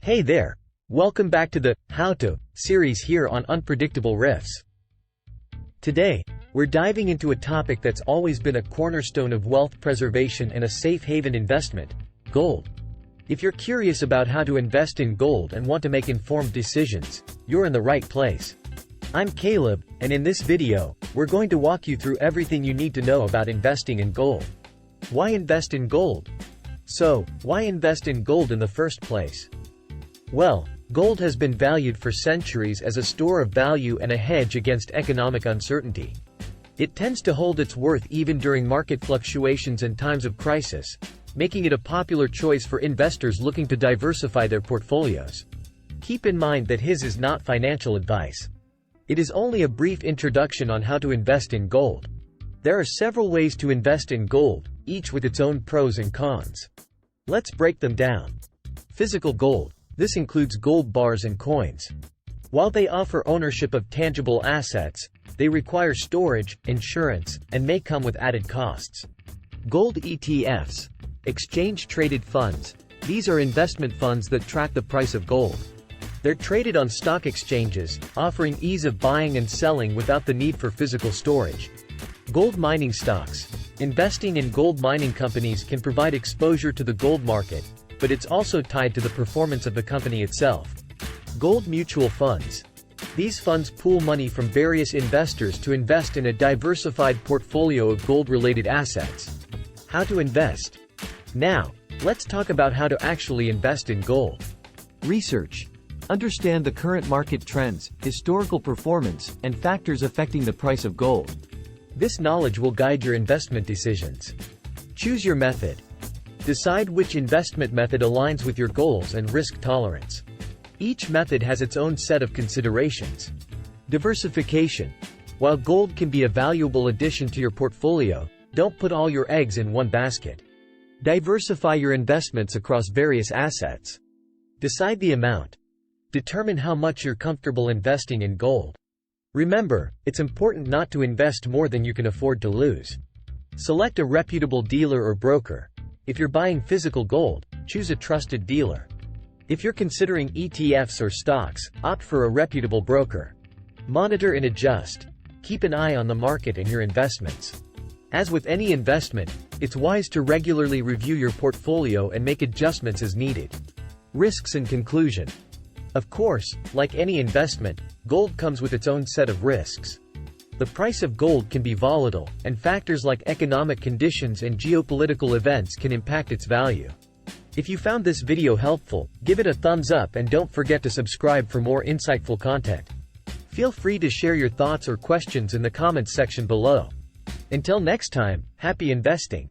Hey there! Welcome back to the How To series here on Unpredictable Risks. Today, we're diving into a topic that's always been a cornerstone of wealth preservation and a safe haven investment: gold. If you're curious about how to invest in gold and want to make informed decisions, you're in the right place. I'm Caleb, and in this video, we're going to walk you through everything you need to know about investing in gold. Why invest in gold? So, why invest in gold in the first place? Well, gold has been valued for centuries as a store of value and a hedge against economic uncertainty. It tends to hold its worth even during market fluctuations and times of crisis, making it a popular choice for investors looking to diversify their portfolios. Keep in mind that his is not financial advice. It is only a brief introduction on how to invest in gold. There are several ways to invest in gold, each with its own pros and cons. Let's break them down. Physical gold. This includes gold bars and coins. While they offer ownership of tangible assets, they require storage, insurance, and may come with added costs. Gold ETFs. Exchange-traded funds. These are investment funds that track the price of gold. They're traded on stock exchanges, offering ease of buying and selling without the need for physical storage. Gold mining stocks. Investing in gold mining companies can provide exposure to the gold market, but it's also tied to the performance of the company itself. Gold mutual funds. These funds pool money from various investors to invest in a diversified portfolio of gold-related assets. How to invest? Now, let's talk about how to actually invest in gold. Research. Understand the current market trends, historical performance, and factors affecting the price of gold. This knowledge will guide your investment decisions. Choose your method. Decide which investment method aligns with your goals and risk tolerance. Each method has its own set of considerations. Diversification. While gold can be a valuable addition to your portfolio, don't put all your eggs in one basket. Diversify your investments across various assets. Decide the amount. Determine how much you're comfortable investing in gold. Remember, it's important not to invest more than you can afford to lose. Select a reputable dealer or broker. If you're buying physical gold, choose a trusted dealer. If you're considering ETFs or stocks, opt for a reputable broker. Monitor and adjust. Keep an eye on the market and your investments. As with any investment, it's wise to regularly review your portfolio and make adjustments as needed. Risks and conclusion. Of course, like any investment, gold comes with its own set of risks. The price of gold can be volatile, and factors like economic conditions and geopolitical events can impact its value. If you found this video helpful, give it a thumbs up and don't forget to subscribe for more insightful content. Feel free to share your thoughts or questions in the comments section below. Until next time, happy investing!